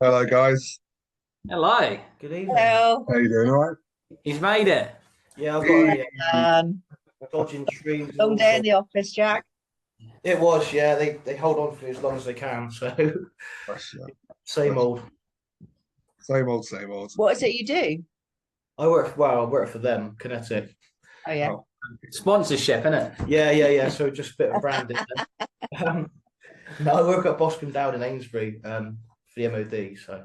Hello, guys. Hello. Good evening. Well, How you doing? All right? He's made it. Yeah, I've got a um, dodging trees and long all day in sorts. the office, Jack. It was, yeah. They hold on for as long as they can. So Bless you. same old. Same old, same old. What is it you do? I work for them, Kinetic. Oh, yeah. Oh, Sponsorship, innit? Yeah. So just a bit of branding. um, no, I work at Boscombe Down in Amesbury, for the MOD. So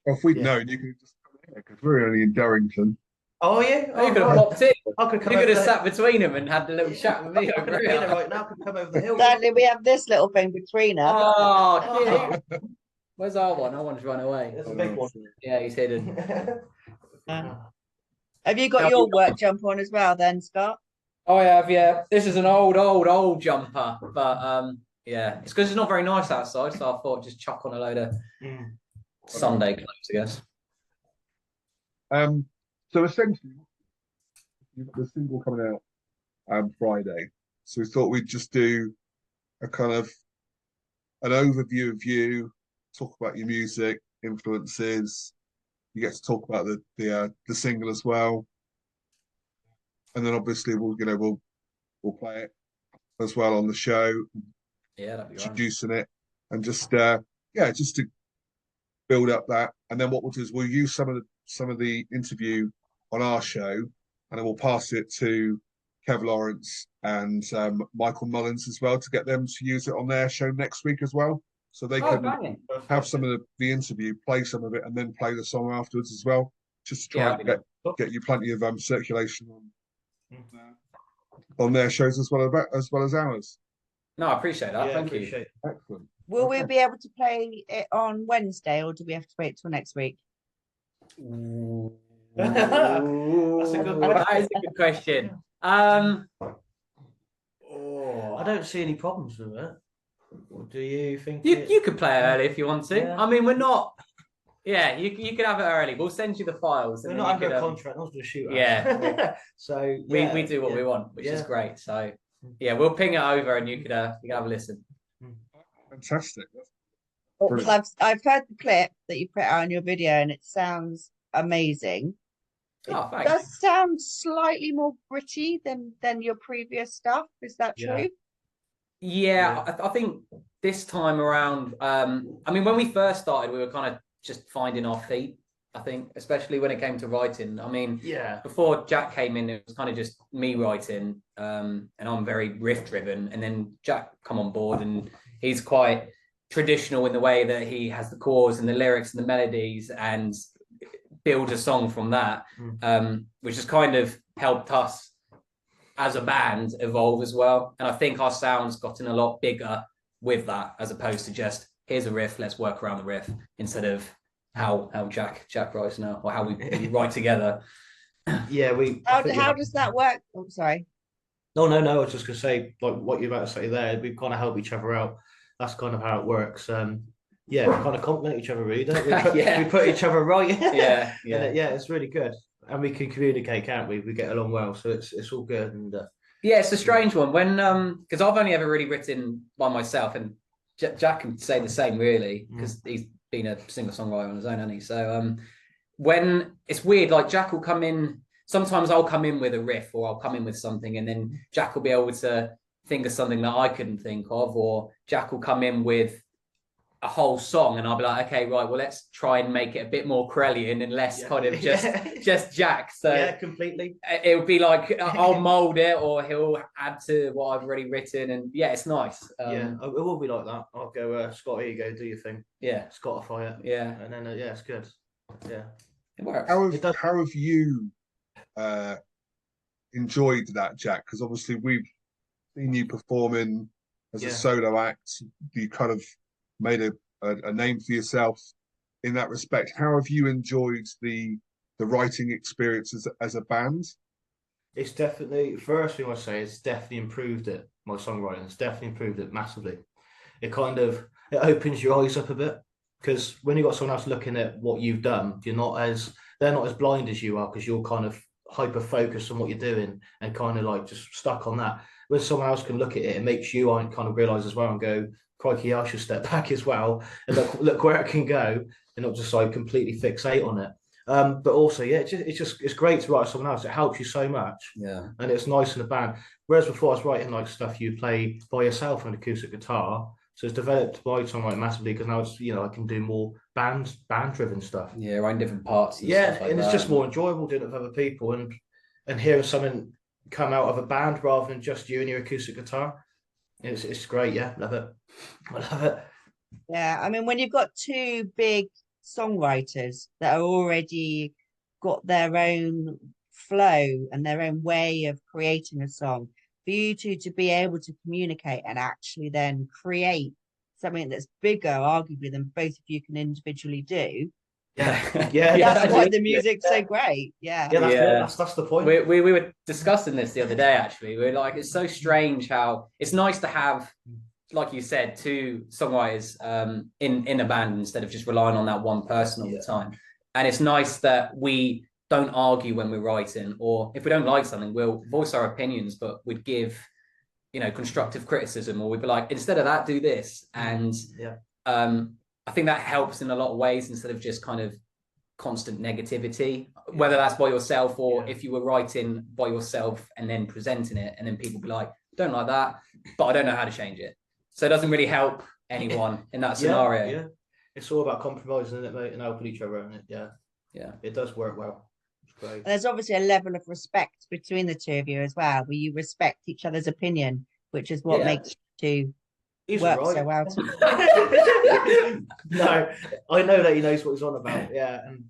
if we'd yeah. known, you could have just come here because we're only in Darrington. Oh yeah. You could have right. popped in. I could come You could over have the, sat between them and had a little chat with me I over could have been here. there right now. I could come over the hill. Sadly, we have this little thing between us. Oh, cute. Where's our one? Our one's run away. It's a big one. Yeah, he's hidden. Have you got your work jump on as well then, Scott? Oh, I have, yeah. This is an old jumper, but yeah, it's because it's not very nice outside, so I thought just chuck on a load of Sunday clothes, I guess. So essentially, you've got the single coming out Friday. So we thought we'd just do a kind of an overview of you, talk about your music, influences. You get to talk about the single as well, and then obviously we'll play it as well on the show, Yeah, that'd be right. introducing it, and just just to build up that. And then what we'll do is we'll use some of the interview on our show, and then we'll pass it to Kev Lawrence and Michael Mullins as well to get them to use it on their show next week as well. So they can banging. have some of the interview, play some of it, and then play the song afterwards as well, just to try and get you plenty of circulation on their shows as well as ours. No, I appreciate that. Yeah, Thank appreciate you. it. Excellent. Will Okay. we be able to play it on Wednesday or do we have to wait till next week? That's a good question. That is a good question. I don't see any problems with it. Do you think You could play it early if you want to. Yeah. I mean, we're not. Yeah, you could have it early. We'll send you the files. we're And not then you under a could, contract, not to shoot us. Yeah. So we do what we want, which is great. So yeah, we'll ping it over and you can have a listen. Fantastic. Well, I've heard the clip that you put out on your video and it sounds amazing. Oh, It thanks. does sound slightly more gritty than your previous stuff. Is that Yeah. true? Yeah, I think this time around, I mean, when we first started, we were kind of just finding our feet, I think, especially when it came to writing. I mean, Yeah. before Jack came in, it was kind of just me writing, and I'm very riff driven. And then Jack come on board, and he's quite traditional in the way that he has the chords and the lyrics and the melodies and builds a song from that, which has kind of helped us as a band evolve as well. And I think our sound's gotten a lot bigger with that, as opposed to just here's a riff, let's work around the riff, instead of how Jack writes now, or how we write together. Yeah, How does that work? Oh, sorry. No. I was just gonna say, like what you're about to say there. We kind of help each other out. That's kind of how it works. Yeah, we kind of compliment each other, really, don't we? Yeah. We put each other right. Yeah. It's really good, and we can communicate, can't we? We get along well, so it's all good. And Yeah, it's a strange one when because I've only ever really written by myself, and Jack can say the same really, because he's been a singer songwriter on his own, hasn't he? So when it's weird, like Jack will come in. Sometimes I'll come in with a riff, or I'll come in with something, and then Jack will be able to think of something that I couldn't think of, or Jack will come in with a whole song, and I'll be like, okay, right, well, let's try and make it a bit more Corellian and less kind of just Jack. So yeah, completely. It would be like I'll mold it, or he'll add to what I've already written, and yeah, it's nice. Yeah, it will be like that. I'll go, Scott, here you go, do your thing. Yeah, Scottify it. Yeah, and then yeah, it's good. Yeah, it works. How have you enjoyed that, Jack? Because obviously we've seen you performing as a solo act. You kind of made a name for yourself in that respect. How have you enjoyed the writing experience as a band? It's definitely, first thing I say, it's definitely improved it. My songwriting, it's definitely improved it massively. It opens your eyes up a bit, because when you've got someone else looking at what you've done, they're not as blind as you are, because you're kind of hyper focused on what you're doing and kind of like just stuck on that. When someone else can look at it, it makes you kind of realize as well and go, crikey, I should step back as well and look where it can go, and not just like completely fixate on it. But also, yeah, it's great to write someone else. It helps you so much. Yeah. And it's nice in a band. Whereas before I was writing like stuff you play by yourself on acoustic guitar. So it's developed my songwriting massively because now it's, I can do more band driven stuff. Yeah, writing different parts. And Yeah, stuff like and it's that. just more enjoyable doing it with other people and hearing something come out of a band rather than just you and your acoustic guitar. It's great, yeah, love it. I love it. Yeah, I mean, when you've got two big songwriters that are already got their own flow and their own way of creating a song, for you two to be able to communicate and actually then create something that's bigger, arguably, than both of you can individually do. Yeah, That's why the music's so great. Yeah. That's the point. We were discussing this the other day, actually. We're like, it's so strange how it's nice to have, like you said, two songwriters in a band instead of just relying on that one person all the time. And it's nice that we don't argue when we're writing, or if we don't like something, we'll voice our opinions, but we'd give, constructive criticism, or we'd be like, instead of that, do this. And I think that helps in a lot of ways instead of just kind of constant negativity, whether that's by yourself or if you were writing by yourself and then presenting it, and then people be like, don't like that, but I don't know how to change it. So it doesn't really help anyone in that scenario. Yeah, it's all about compromising, isn't it, mate, and helping each other. And it does work well. It's great. And there's obviously a level of respect between the two of you as well, where you respect each other's opinion, which is what makes you two work so well together. No, I know that he knows what he's on about. Yeah, and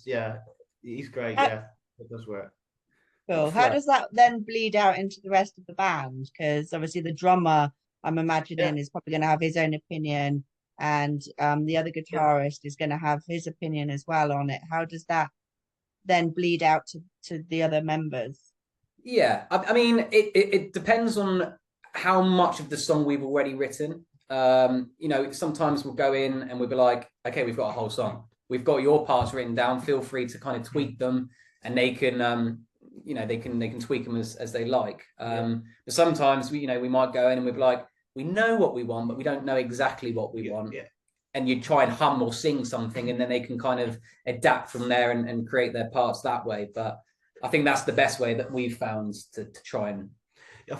he's great. Yeah, it does work. Cool. How does that then bleed out into the rest of the band? Because obviously the drummer, I'm imagining, is probably going to have his own opinion, and the other guitarist is going to have his opinion as well on it. How does that then bleed out to the other members? Yeah, I mean, it depends on how much of the song we've already written. Sometimes we'll go in and we'll be like, okay, we've got a whole song. We've got your parts written down. Feel free to kind of tweak them, and they can, they can tweak them as they like. But sometimes we might go in and we'll be like, we know what we want, but we don't know exactly what we want. Yeah. And you try and hum or sing something, and then they can kind of adapt from there and create their parts that way. But I think that's the best way that we've found to try and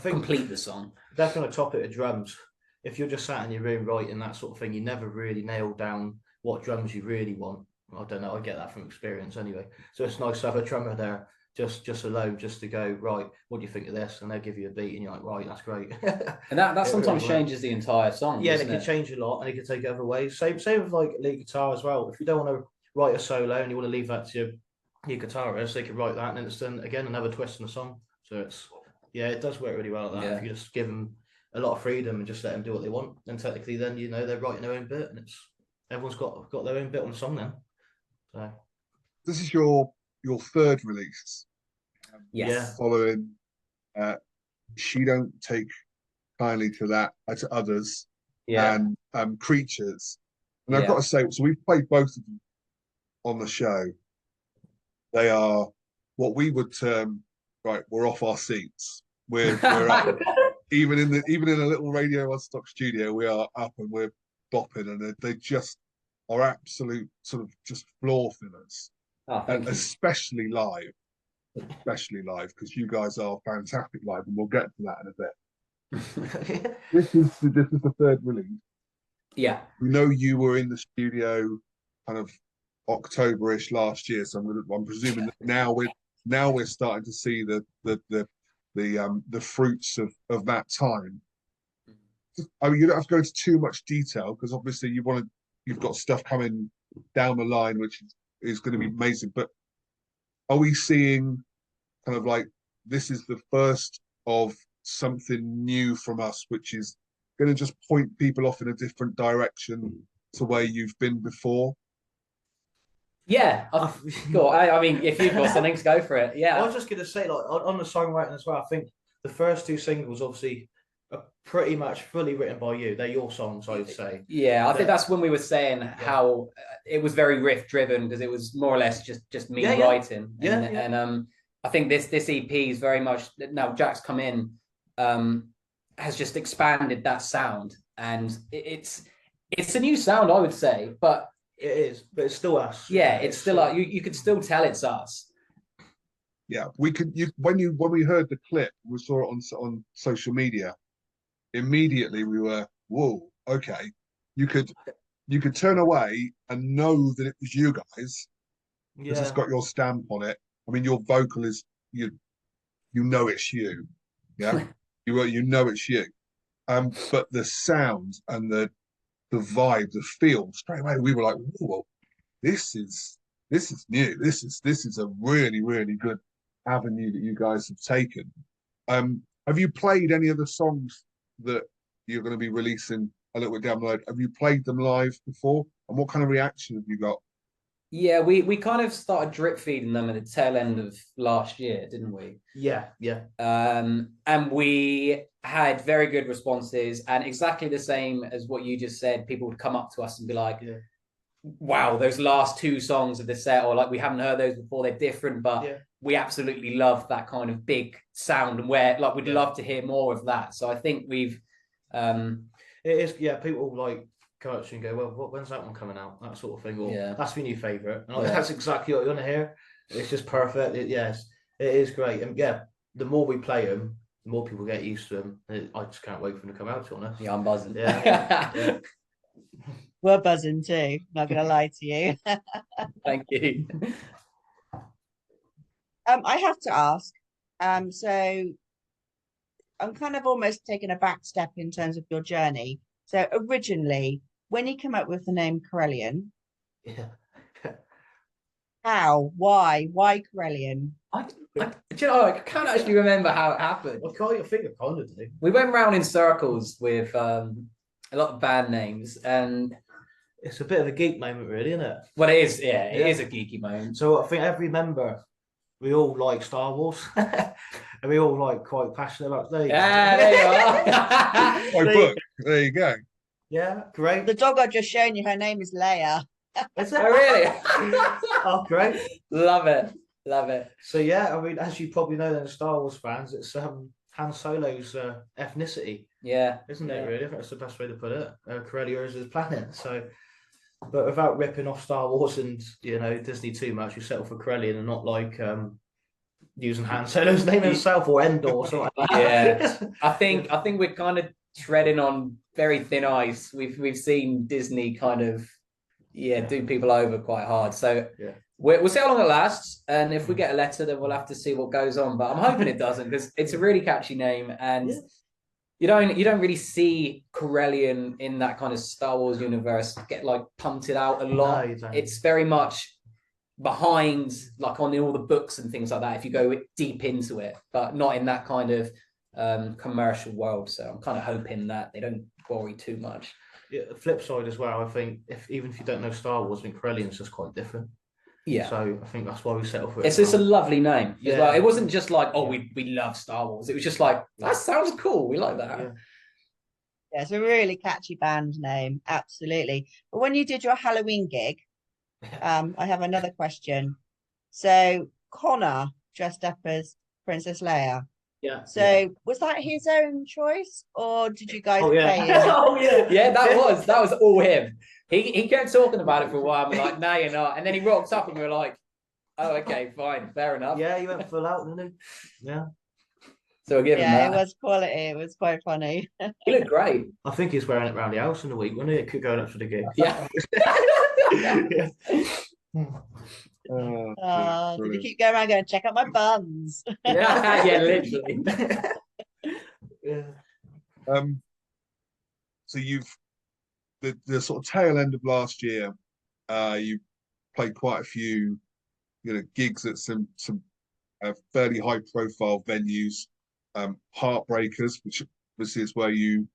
complete the song. Definitely on the topic of drums. If you're just sat in your room writing that sort of thing, you never really nail down what drums you really want. I don't know. I get that from experience anyway. So it's nice to have a drummer there just alone, just to go, right, what do you think of this? And they'll give you a beat and you're like, right, that's great. And that sometimes changes the entire song. Yeah, it can change a lot, and it can take it other ways. Same with like lead guitar as well. If you don't want to write a solo and you want to leave that to your guitarist, they can write that, and then it's then again another twist in the song. So it does work really well like that. If you just give them a lot of freedom and just let them do what they want, then technically then they're writing their own bit, and everyone's got their own bit on the song then. So this is your third release. Yes. Following She Don't Take Kindly to That, to Others, and Creatures. And I've got to say, so we've played both of them on the show. They are what we would term, right, we're off our seats. We're up. Even in a little Radio 1 Stock studio, we are up and we're bopping, and they just are absolute sort of just floor fillers. And especially live, because you guys are fantastic live, and we'll get to that in a bit. This is the third release. Yeah, we know you were in the studio kind of October-ish last year, so I'm presuming that now we're starting to see the fruits of that time. I mean, you don't have to go into too much detail because obviously you've got stuff coming down the line which is going to be amazing. But are we seeing kind of like this is the first of something new from us, which is going to just point people off in a different direction to where you've been before? Yeah, I mean, if you've got something to go for it, yeah. I was just going to say, like on the songwriting as well, I think the first two singles obviously are pretty much fully written by you. They're your songs, I would say. Yeah, I think that's when we were saying how it was very riff driven because it was more or less just me writing. And I think this EP is very much, now Jack's come in, has just expanded that sound, and it's It's a new sound, I would say, but It is, but it's still us. yeah, it's still like you could still tell it's us. Yeah, we could. When we heard the clip, we saw it on social media. Immediately, we were, whoa, okay. You could turn away and know that it was you guys because it's Yeah, got your stamp on it. I mean, your vocal is you know it's you. Yeah, you know it's you. But the sound and the vibe, the feel, straight away, we were like, whoa, this is new. This is a really, really good avenue that you guys have taken. Have you played any of the songs that you're going to be releasing a little bit down the road? Have you played them live before? And what kind of reaction have you got? Yeah, we kind of started drip feeding them at the tail end of last year, didn't we? yeah. And we had very good responses, and exactly the same as what you just said. People would come up to us and be like, Yeah. wow, those last two songs of the set, or like, we haven't heard those before, they're different, but we absolutely love that kind of big sound, and we'd love to hear more of that. So I think we've It is, people like come up to you and go, well, when's that one coming out? That sort of thing. Or that's your new favourite. And that's exactly what you want to hear. It's just perfect. Yes, it is great. And the more we play them, the more people get used to them. I just can't wait for them to come out, to be honest. Yeah, I'm buzzing. Yeah. We're buzzing too, not gonna lie to you. Thank you. I have to ask, so I'm kind of almost taking a back step in terms of your journey. So originally, when you came up with the name Corellian, Yeah. why Corellian? Do you know, I can't actually remember how it happened. I think I kind of do. We went round in circles with a lot of band names, and It's a bit of a geek moment, really, isn't it? well, it is. Yeah, it is a geeky moment. So I think every member, we all like Star Wars, and we all like quite passionate about things. Yeah, there you are. My book. There you go. Yeah, great. The dog I've just shown you, her name is Leia. Is it? Oh, really? Oh, great. Love it. Love it. So yeah, I mean, as you probably know, then Star Wars fans, it's Han Solo's ethnicity, Yeah. isn't it? Really, I think that's the best way to put it. Corellia is his planet. So, but without ripping off Star Wars and Disney too much, we settle for Corellian and not like using Han Solo's name himself or Endor or something like that. Yeah. I think we're kind of treading on very thin ice. We've seen Disney kind of do people over quite hard. So we'll see how long it lasts, and if we get a letter, then we'll have to see what goes on. But I'm hoping it doesn't, because it's a really catchy name, and you don't really see Corellian in that kind of Star Wars universe get like punted out a lot. No, it's very much behind, like on all the books and things like that, if you go deep into it, but not in that kind of commercial world. So I'm kind of hoping that they don't worry too much. Yeah, the flip side as well, I think even if you don't know Star Wars, I think Corellian's just quite different. Yeah. So I think that's why we settle for it. It's just a lovely name as well. It wasn't just like, we love Star Wars. It was just like, that sounds cool. We like that. Yeah, it's a really catchy band name. Absolutely. But when you did your Halloween gig, I have another question. So Connor dressed up as Princess Leia. Yeah. So was that his own choice, or did you guys pay him? Yeah, that was all him. He kept talking about it for a while. And we're like, no, you're not. And then he rocked up and we were like, oh, okay, fine, fair enough. Yeah, he went full out, didn't he? Yeah. So we'll give him that. It was quality. It was quite funny. He looked great. I think he's wearing it around the house in the week, wasn't he? It could go up to the gig. Yeah. Did you keep going around going, check out my buns? Yeah, literally. So you've the sort of tail end of last year, you played quite a few, gigs at some fairly high profile venues, Heartbreakers, which obviously is where you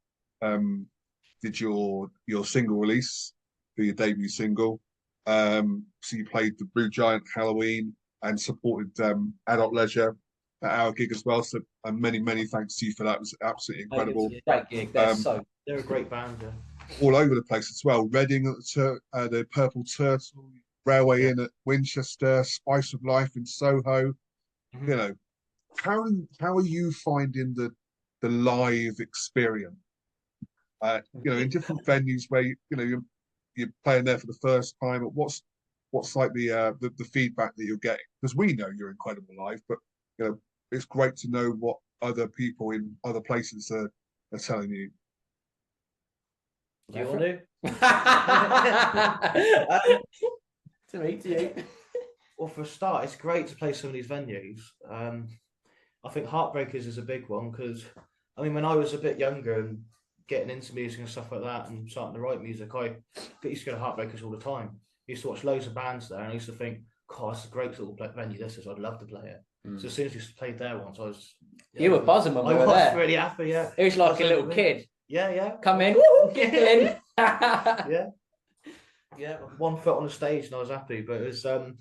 did your single release for your debut single. So you played the Blue Giant Halloween and supported Adult Leisure at our gig as well. So many thanks to you for that. It was absolutely incredible. Great gig. They're a great band. Yeah. All over the place as well. Reading at the Purple Turtle, Railway Inn at Winchester, Spice of Life in Soho. Mm-hmm. How are you finding the live experience? in different venues where you're playing there for the first time. What's like the feedback that you're getting? Because we know you're incredible live, but it's great to know what other people in other places are telling you. Do you want to? To me, to you. Well, for a start, it's great to play some of these venues. I think Heartbreakers is a big one because, I mean, when I was a bit younger and getting into music and stuff like that and starting to write music, I used to go to Heartbreakers all the time. I used to watch loads of bands there, and I used to think, God, that's a great little venue. This is, I'd love to play it. So as soon as we played there once, I was. You were buzzing when we were there. I was really happy. Yeah. It was like a little kid. Yeah. Come in, get in. Yeah. 1 foot on the stage, and I was happy. But it was so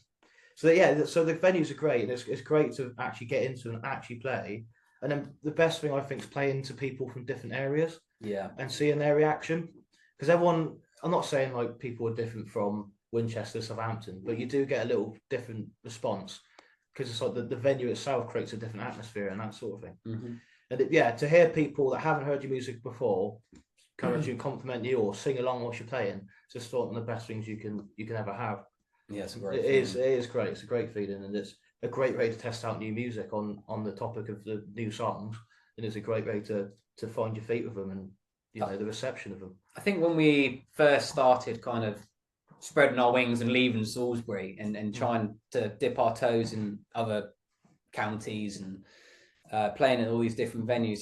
the venues are great, and it's great to actually get into and actually play. And then the best thing I think is playing to people from different areas. Yeah. And seeing their reaction, because everyone. I'm not saying like people are different from Winchester, Southampton, but you do get a little different response because it's like the venue itself creates a different atmosphere and that sort of thing. Mm-hmm. And to hear people that haven't heard your music before encourage you and compliment you or sing along while you're playing, it's just one of the best things you can ever have. Yeah, it's a great. It is great. It's a great feeling, and it's a great way to test out new music on the topic of the new songs, and it's a great way to find your feet with them and the reception of them. I think when we first started kind of spreading our wings and leaving Salisbury and trying to dip our toes in other counties and playing at all these different venues,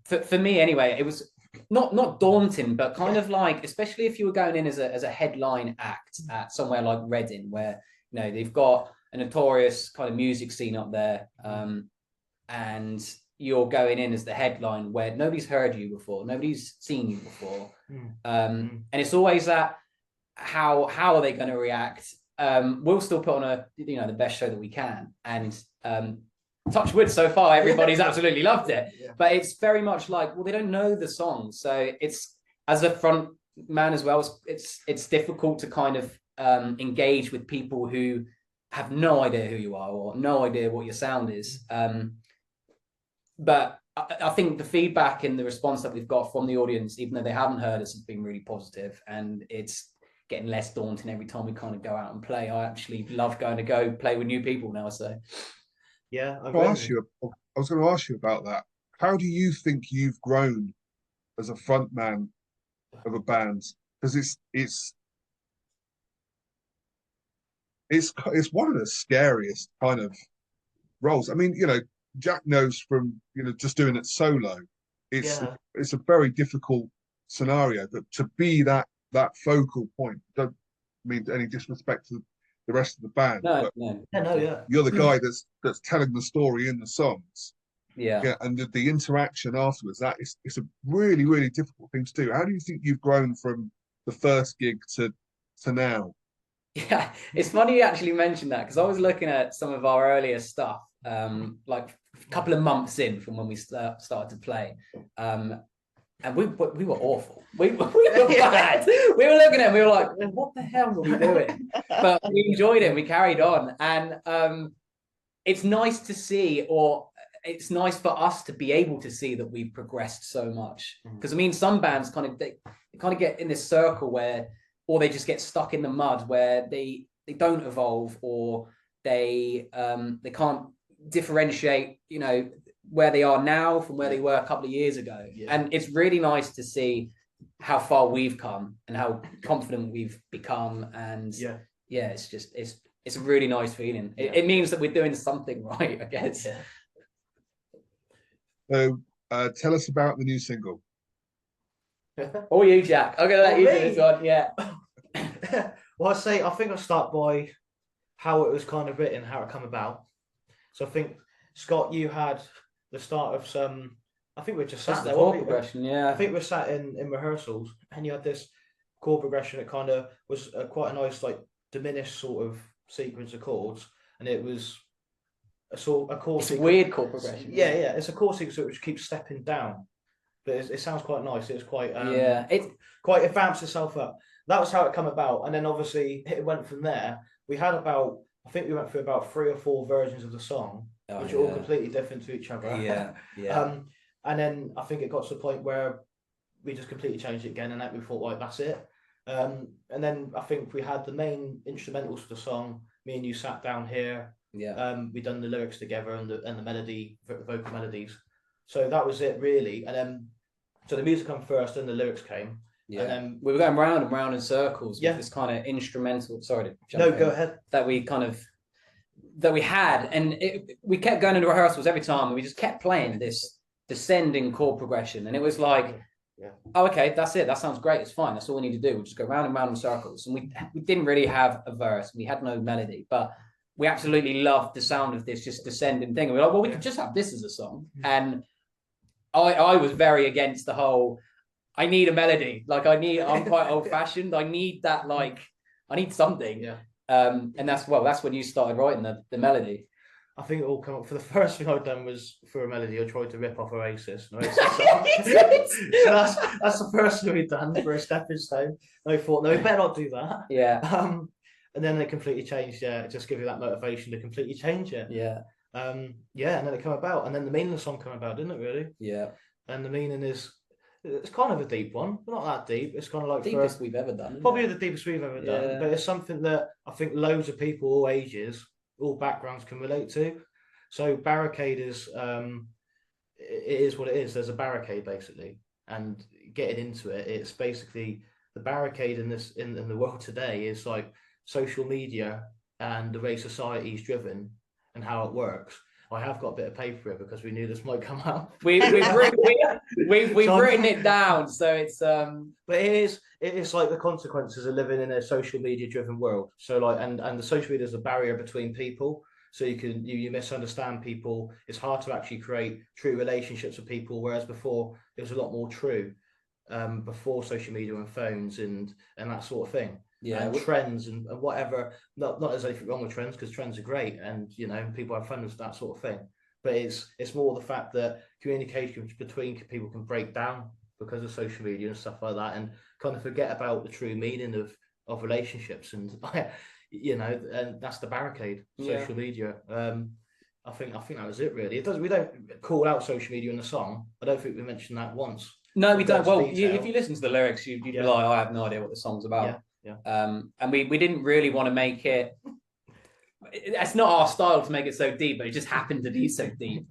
for me anyway, it was not daunting, but kind of like, especially if you were going in as a headline act at somewhere like Reading, where they've got a notorious kind of music scene up there, and you're going in as the headline where nobody's heard you before, nobody's seen you before, and it's always that how are they going to react? We'll still put on the best show that we can, and touch wood, so far everybody's absolutely loved it. But it's very much like, well, they don't know the song, so it's, as a front man as well, it's difficult to kind of engage with people who have no idea who you are or no idea what your sound is. But I think the feedback and the response that we've got from the audience, even though they haven't heard us, has been really positive, and it's getting less daunting every time we kind of go out and play. I actually love going to go play with new people now. So yeah, I was going to ask you about that. How do you think you've grown as a front man of a band? Because it's one of the scariest kind of roles. I mean, Jack knows from just doing it solo. It's a very difficult scenario, but to be that focal point. Don't mean any disrespect to the rest of the band. No. You're the guy that's telling the story in the songs. Yeah. And the interaction afterwards, it's a really, really difficult thing to do. How do you think you've grown from the first gig to now? Yeah, it's funny you actually mentioned that, because I was looking at some of our earlier stuff, like a couple of months in from when we started to play, and we were awful. We were bad. We were looking at it, we were like, what the hell were we doing? But we enjoyed it. We carried on, and it's nice to see, or it's nice for us to be able to see that we've progressed so much. Because I mean, some bands kind of get in this circle where, or they just get stuck in the mud where they don't evolve, or they can't differentiate, where they are now from where they were a couple of years ago. And it's really nice to see how far we've come and how confident we've become. And it's a really nice feeling. It means that we're doing something right, I guess. So tell us about the new single. Or you, Jack. I'm gonna let you do this one. Yeah. Well, I think I'll start by how it was kind of written, how it come about. So I think, Scott, you had the start of some. I think we're just sat there. Chord progression, yeah. I think we're sat in rehearsals, and you had this chord progression. It kind of was quite a nice, like, diminished sort of sequence of chords, and it was a chord. It's a weird chord progression. Yeah. It's a chord sequence which keeps stepping down, but it sounds quite nice. It's quite it vamps itself up. That was how it come about, and then obviously it went from there. We had I think we went through about 3 or 4 versions of the song, which are all completely different to each other. Yeah. And then I think it got to the point where we just completely changed it again, and then we thought, right, that's it. And then I think we had the main instrumentals for the song. Me and you sat down here. Yeah. We done the lyrics together and the melody, vocal melodies. So that was it really. And then so the music came first, and the lyrics came. Yeah. And then we were going round and round in circles with this kind of instrumental. Sorry to jump in, go ahead. That we had, and we kept going into rehearsals every time, and we just kept playing this descending chord progression, and it was like, oh, okay, that's it. That sounds great. It's fine. That's all we need to do. We'll just go round and round in circles. And we didn't really have a verse. We had no melody, but we absolutely loved the sound of this just descending thing. And we were like, well, we could just have this as a song. And I was very against the whole, I need a melody. Like I'm quite old fashioned. I need that, like, I need something. Yeah. And that's when you started writing the melody. I think it all came up. For the first thing I've done was for a melody, I tried to rip off Oasis. So that's the first thing we've done for a stepping stone. I thought, no, we better not do that. Yeah. And then it completely changed. Yeah, just give you that motivation to completely change it. Yeah. Yeah, and then it came about, and then the meaning of the song came about, didn't it? Really? Yeah. And the meaning is, it's kind of a deep one, but not that deep. It's kind of like deepest we've ever done. Probably the deepest we've ever done. But it's something that I think loads of people, all ages, all backgrounds can relate to. So Barricade is, it is what it is. There's a barricade basically, and getting into it, it's basically the barricade in the world today is like social media and the way society is driven and how it works. I have got a bit of paper here because we knew this might come out. We've written it down, so it's But it is like the consequences of living in a social media driven world. So like, and the social media is a barrier between people. So you misunderstand people. It's hard to actually create true relationships with people, whereas before it was a lot more true. Before social media and phones and that sort of thing. Yeah, and trends and whatever. Not there's anything wrong with trends, because trends are great, and people have fun with that sort of thing. But it's more the fact that communication between people can break down because of social media and stuff like that, and kind of forget about the true meaning of relationships. And and that's the barricade, social media. I think that was it really. We don't call out social media in the song. I don't think we mentioned that once. No, we don't. Well, if you listen to the lyrics, you'd be like, I have no idea what the song's about. Yeah. And we didn't really want to make it. It's not our style to make it so deep, but it just happened to be so deep.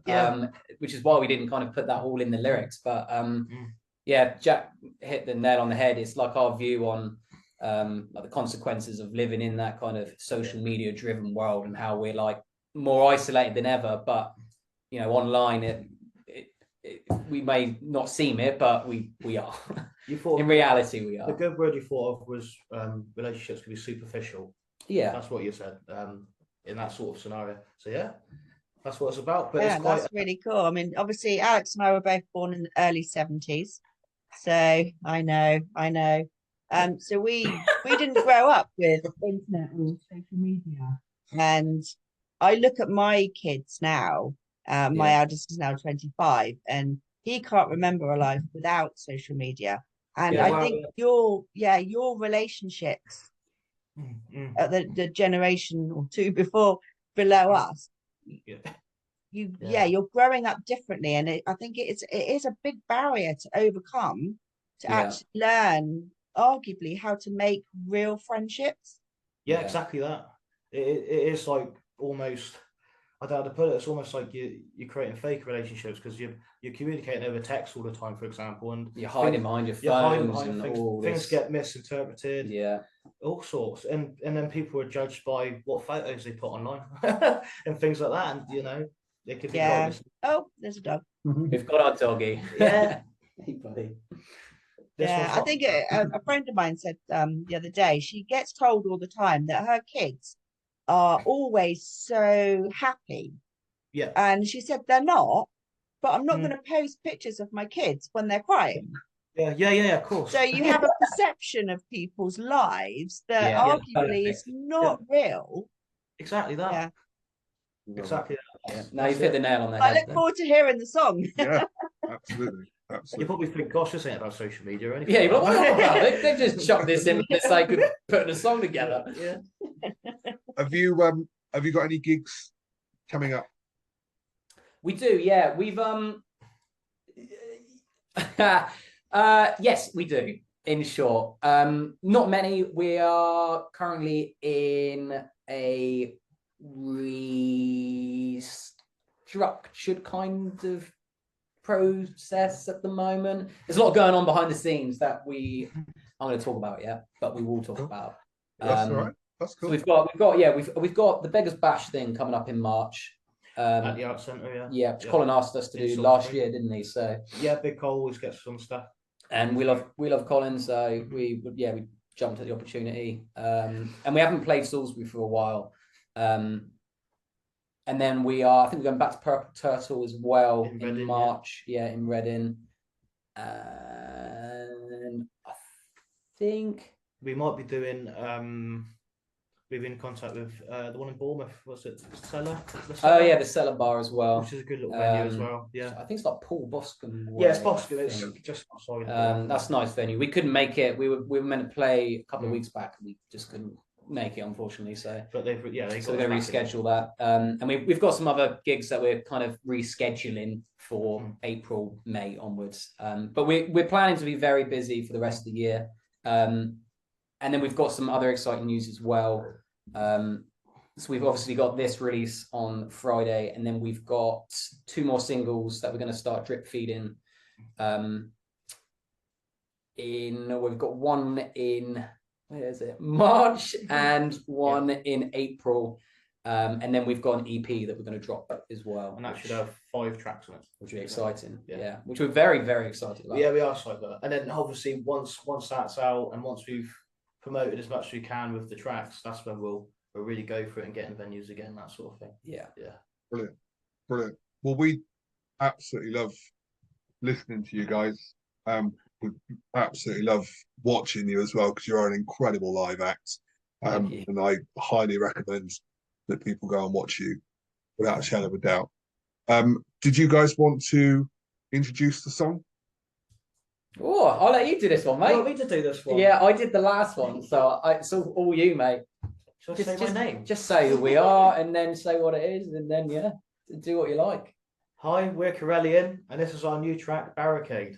Which is why we didn't kind of put that all in the lyrics. But Jack hit the nail on the head. It's like our view on like the consequences of living in that kind of social media driven world, and how we're like more isolated than ever. But online we may not seem it, but we are. In reality, we are. The good word you thought of was relationships can be superficial. Yeah, that's what you said in that sort of scenario. So that's what it's about. But yeah, that's really cool. I mean, obviously, Alex and I were both born in the early 70s, so I know. So we didn't grow up with internet or social media, and I look at my kids now. My eldest is now 25, and he can't remember a life without social media. And I think your relationships at the generation or two below us, you're growing up differently, and I think it is a big barrier to overcome to actually learn, arguably, how to make real friendships. Yeah, exactly that. It is like almost. I don't know how to put it. It's almost like you're creating fake relationships because you're communicating over text all the time, for example, and you're hiding behind your phones and things get misinterpreted. Yeah, all sorts, and then people are judged by what photos they put online and things like that, and they could be. Yeah. Oh, there's a dog. We've got our doggy. Yeah. Hey, buddy. I think a friend of mine said the other day she gets told all the time that her kids are always so happy. Yeah. And she said they're not, but I'm not going to post pictures of my kids when they're crying. Yeah, of course. So you have a perception of people's lives that arguably is not real. Exactly that. Yeah. Exactly that. Yeah. Now you've hit the nail on the head. I look forward to hearing the song. Yeah, absolutely. You probably think, gosh, this ain't about social media or anything. Yeah, but what about it? They've just chucked this in for the sake of putting a song together. Yeah. Have you got any gigs coming up? We do, yeah. We've Yes, we do. In short, not many. We are currently in a restructured kind of process at the moment. There's a lot going on behind the scenes that I'm going to talk about yet, but we will talk about. That's all right. That's cool. So we've got we've got the Beggars Bash thing coming up in March. At the art centre, yeah, which Colin asked us to do last year, didn't he? So yeah, Big Cole always gets some stuff, and we love Colin, so we jumped at the opportunity, and we haven't played Salisbury for a while, and then I think we're going back to Purple Turtle as well in Reading, March, in Reading, and I think we might be doing. We've been in contact with the one in Bournemouth. What's it? Cellar? Oh yeah, the Cellar Bar as well, which is a good little venue as well. Yeah, I think it's like Paul Boscombe. Yeah, it's Boscombe. It's just sorry. That's a nice venue. We couldn't make it. We were meant to play a couple of weeks back. We just couldn't make it, unfortunately. So, but they're going to reschedule that. And we've got some other gigs that we're kind of rescheduling for April, May onwards. But we're planning to be very busy for the rest of the year. And then we've got some other exciting news as well. So we've obviously got this release on Friday, and then we've got 2 more singles that we're going to start drip feeding. We've got one in March and one in April, and then we've got an EP that we're going to drop as well, and that should have 5 tracks on it, which will be exciting. Yeah, which we're very, very excited about. Yeah, we are excited about that. And then obviously once that's out and once we've promoted as much as we can with the tracks, that's when we'll really go for it and get in venues again, that sort of thing. Yeah. Brilliant. Well, we absolutely love listening to you guys. We absolutely love watching you as well, because you're an incredible live act. And I highly recommend that people go and watch you without a shadow of a doubt. Did you guys want to introduce the song? Oh, I'll let you do this one, mate. You want me to do this one? Yeah, I did the last one, so it's all you, mate. Should I say my name? Just say who we are, and then say what it is, and then do what you like. Hi, we're Corellian, and this is our new track, Barricade.